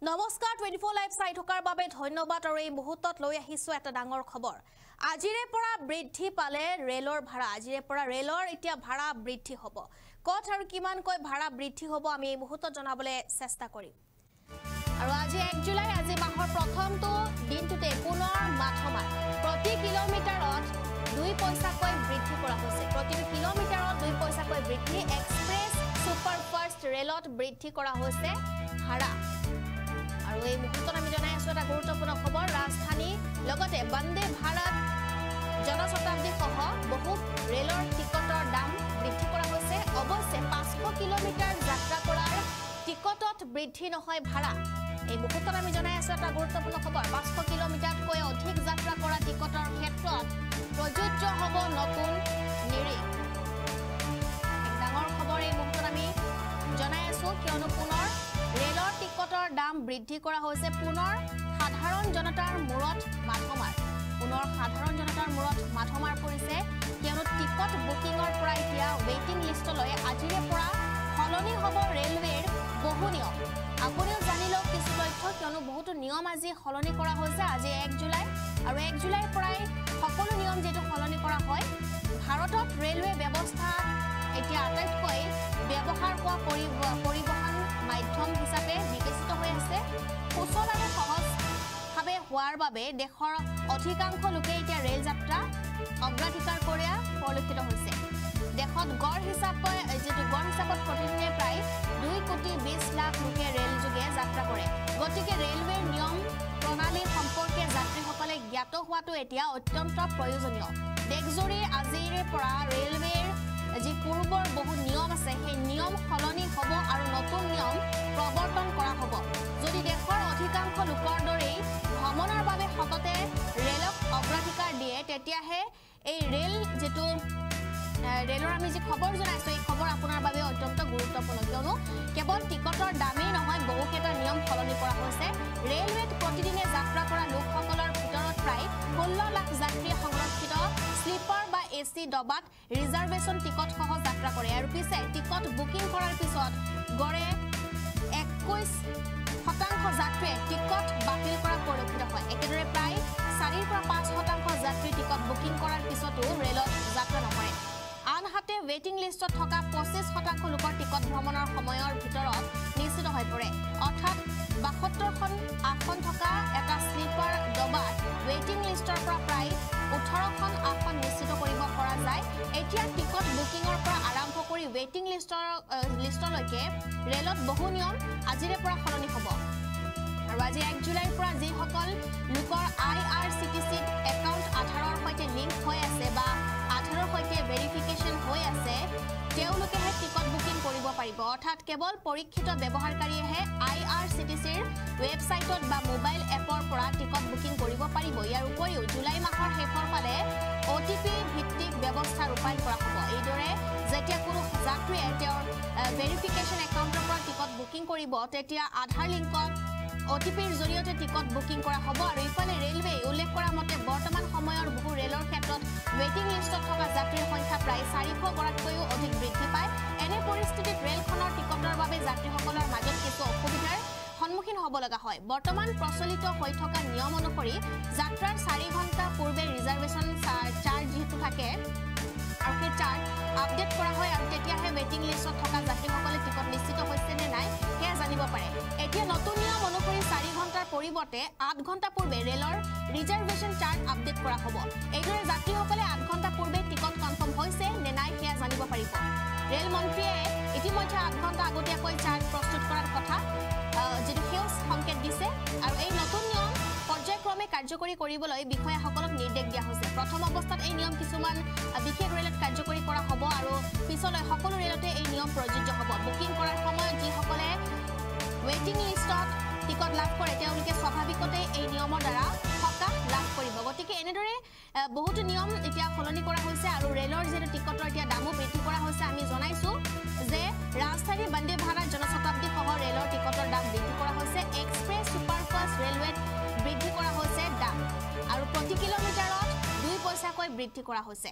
নমস্কাৰ 24 লাইভ চাই থকাৰ বাবে ধন্যবাদ আৰু এই মুহূৰ্তত লৈ আহিছো এটা ডাঙৰ খবৰ আজিৰে পৰা বৃদ্ধি পালে ৰেলৰ ভাড়া আজিৰে পৰা ৰেলৰ এতিয়া ভাড়া বৃদ্ধি হ'ব কত আৰু কিমান কৈ ভাড়া বৃদ্ধি হ'ব আমি এই মুহূৰ্তত জনাবলৈ চেষ্টা কৰিম আৰু আজি 1 জুলাই আজি মাহৰ প্ৰথমটো দিনটোতে পুনৰ মাথমাৰ প্ৰতি কিলোমিটাৰত 2 পইচা কৈ বৃদ্ধি কৰা হৈছে প্ৰতি কিলোমিটাৰত 2 পইচা কৈ বৃদ্ধি এক্সপ্ৰেছ সুপাৰফাষ্ট ৰেলত বৃদ্ধি কৰা হৈছে ভাড়া আৰু এই মুহূৰ্তত আমি জনাই আছো এটা গুৰুত্বপূৰ্ণ খবৰ ৰাজধানী লগতে বন্দে ভাৰত জনশতাব্দী সহ বহু ৰেলৰ টিকটৰ দাম বৃদ্ধি কৰা হৈছে অৱশ্যে 500 কিলোমিটাৰ যাত্ৰা কৰাৰ টিকটত বৃদ্ধি নহয় ভাড়া এই মুহূৰ্তত আমি জনাই আছো এটা গুৰুত্বপূৰ্ণ খবৰ 500 কিলোমিটাৰতকৈ অধিক যাত্ৰা কৰা টিকটৰ ক্ষেত্ৰত প্ৰযোজ্য হ'ব নতুন নিৰিখ এক ডাঙৰ খবৰ এই মুহূৰ্তত আমি জনাই আছো কিয়নো পুনৰ ৰেলৰ টিকটৰ দাম বৃদ্ধি কৰা হৈছে পুনৰ সাধাৰণ জনতাৰ মূৰত মাথমাৰ পৰিছে কিয়নো টিকট বুকিংৰ পৰা এতিয়া ৱেটিং লিষ্টলৈ আজিৰে পৰা সলনি হ'ব ৰেলৱেৰ বহু নিয়ম আপুনিও জানি লওক কিছু তথ্য কিয়নো বহুতো নিয়ম আজি সলনি কৰা হৈছে আজি 1 জুলাই আৰু 1 জুলাইৰ পৰাই সকলো নিয়ম যেটো সলনি কৰা হয় ভাৰতত ৰেলৱে ব্যৱস্থা এতিয়া আটাইতকৈ ব্যৱহাৰ কৰা পৰিবহন মাধ্যম হিচাপে বিকশিত হৈ আছে সুচল আৰু সহজভাৱে হোৱাৰ বাবে দেশৰ অধিকাংশ লোকে এতিয়া ৰেল যাত্ৰা অগ্ৰাধিকাৰ কৰা পৰিলক্ষিত হৈছে দেশত গড় হিচাপত প্ৰতিদিনে প্ৰায় 2 কোটি 20 লাখ লোকে ৰেল যোগে যাত্ৰা কৰে গতিকে ৰেলৱেৰ নিয়ম প্ৰণালী সম্পৰ্কে যাত্ৰীসকলে জ্ঞাত হোৱাটো এতিয়া অত্যন্ত প্ৰয়োজনীয় দেশজুৰি আজিৰে পৰা ৰেলৱেৰ যি পূৰ্বৰ বহু নিয়ম আছে সেই নিয়ম সলনি হ'ব আৰু নতুন নিয়ম প্ৰৱৰ্তন কৰা হ'ব যদি দেশৰ অধিকাংশ লোকৰ দৰেই ভ্ৰমণৰ বাবে সততে ৰেলক অগ্ৰাধিকাৰ দিয়ে তেতিয়াহে এই ৰেল যেটো ৰেলৰ আমি যে খবৰ জনাইছো এই খবৰ আপোনাৰ বাবে অত্যন্ত গুৰুত্বপূৰ্ণ কিয়নো কেৱল টিকটৰ দামেই নহয় বহুকেইটা নিয়ম সলনি কৰা হৈছে ৰেলৱেত প্ৰতিদিনে যাত্ৰা কৰা লোকসকলৰ ভিতৰত প্ৰায় 16 লাখ যাত্ৰীয়ে সংৰক্ষিত স্লিপাৰ বা এসি ডবাত ৰিজাৰ্ভেশন টিকট সহ যাত্ৰা কৰে আৰু পিছে টিকট বুকিং কৰাৰ পিছত গড়ে 21% যাত্ৰীয়ে টিকট বাতিল কৰা পৰিলক্ষিত হয় একেদৰে প্ৰায় 4-5% যাত্ৰী টিকট বুকিং কৰাৰ পিছতো ৰেলত যাত্ৰা নকৰে আনহাতে ৱেটিং লিষ্টত থকা 25% লোকৰ টিকট ভ্ৰমণৰ সময়ৰ ভিতৰত নিশ্চিত হৈ পৰে অৰ্থাৎ 72খন আসন থকা এটা স্লিপাৰ ডবাত ৱেটিং লিষ্টৰ পৰা প্ৰায় 18খন আসন নিশ্চিত কৰিব পৰা যায় এতিয়া টিকট বুকিংৰ পৰা আৰম্ভ কৰি ৱেটিং লিষ্টলৈকে ৰেলত বহু নিয়ম আজিৰে পৰা সলনি হ'ব আৰু আজি 1 জুলাইৰ পৰা যিসকল লোকৰ IRCTC একাউণ্ট আধাৰৰ সৈতে লিংক হৈ আছে বা আধাৰৰ সৈতে ভেৰিফিকেশ্যন হৈ আছে তেওঁলোকেহে টিকট বুকিং কৰিব পাৰিব অৰ্থাৎ কেৱল পৰীক্ষিত ব্যৱহাৰকাৰীয়েহে IRCTCৰ ৱেবছাইটত বা মোবাইল এপৰ পৰা টিকট বুকিং কৰিব পাৰিব ইয়াৰ উপৰিও জুলাই মাহৰ শেষৰ ফালে OTP ভিত্তিক ব্যৱস্থা ৰূপায়ণ কৰা হ'ব এইদৰে যেতিয়া কোনো যাত্ৰীয়ে তেওঁৰ ভেৰিফিকেশ্যন একাউণ্টৰ পৰা টিকট বুকিং কৰিব তেতিয়া আধাৰ লিংকত OTPৰ জৰিয়তে টিকট বুকিং কৰা হ'ব আৰু ইফালে ৰেলৱে উল্লেখ কৰা মতে বৰ্তমান সময়ৰ বহু ৰেলৰ ক্ষেত্ৰত ৱেটিং লিষ্টত থকা যাত্ৰীৰ সংখ্যা প্ৰায় 400 গৰাকীতকৈও অধিক বৃদ্ধি পায় এনে পৰিস্থিতিত ৰেলখনৰ টিকটৰ বাবে যাত্ৰীসকলৰ মাজত কিছু অসুবিধাৰ সন্মুখীন হ'ব লগা হয় বৰ্তমান প্ৰচলিত হৈ থকা নিয়ম অনুসৰি যাত্ৰাৰ 4 ঘণ্টা পূৰ্বে ৰিজাৰ্ভেশন চাৰ্জ যেটো থাকে আৰু সেই চাৰ্জ আপডেট কৰা হয় আৰু তেতিয়াহে ৱেটিং লিষ্টত থকা যাত্ৰীসকলে টিকট নিশ্চিত হৈছে নে নাই সেয়া জানিব পাৰে এতিয়া নতুন নিয়ম অনুসৰি 4 ঘণ্টাৰ পৰিৱৰ্তে 8 ঘণ্টা পূৰ্বে ৰেলৰ ৰিজাৰ্ভেশন চাৰ্জ আপডেট কৰা হ'ব এইদৰে যাত্ৰীসকলে 8 ঘণ্টা পূৰ্বে টিকট কনফাৰ্ম হৈছে নে নাই সেয়া জানিব পাৰিব ৰেল মন্ত্ৰীয়ে ইতিমধ্যে 8 ঘণ্টা আগতীয়াকৈ চাৰ্জ প্ৰস্তুত কৰাৰ কথা যেটো সেউজ সংকেত দিছে আৰু এই নতুন নিয়ম পৰ্যায়ক্ৰমে কাৰ্যকৰী কৰিবলৈ বিষয়াসকলক নিৰ্দেশ দিয়া হৈছে প্ৰথম অৱস্থাত এই নিয়ম কিছুমান বিশেষ ৰেলত কাৰ্যকৰী কৰা হ'ব আৰু পিছলৈ সকলো ৰেলতে এই নিয়ম প্ৰযোজ্য হ'ব বুকিং কৰাৰ সময়ত যিসকলে ৱেটিং লিষ্টত টিকট লাভ কৰে তেওঁলোকে স্বাভাৱিকতে এই নিয়মৰ দ্বাৰা সকাহ লাভ কৰিব গতিকে এনেদৰে বহুতো নিয়ম এতিয়া সলনি কৰা হৈছে আৰু ৰেলৰ যেটো টিকটৰ এতিয়া দামো বৃদ্ধি কৰা হৈছে আমি জনাইছো যে ৰাজধানী বন্দে ভাৰত জনশতাব্দী সহ ৰেলৰ টিকটৰ দাম বৃদ্ধি কৰা হৈছে এক্সপ্ৰেছ সুপাৰফাষ্ট ৰেলৱেত বৃদ্ধি কৰা হৈছে দাম আৰু প্ৰতি কিলোমিটাৰত 2 পইচাকৈ বৃদ্ধি কৰা হৈছে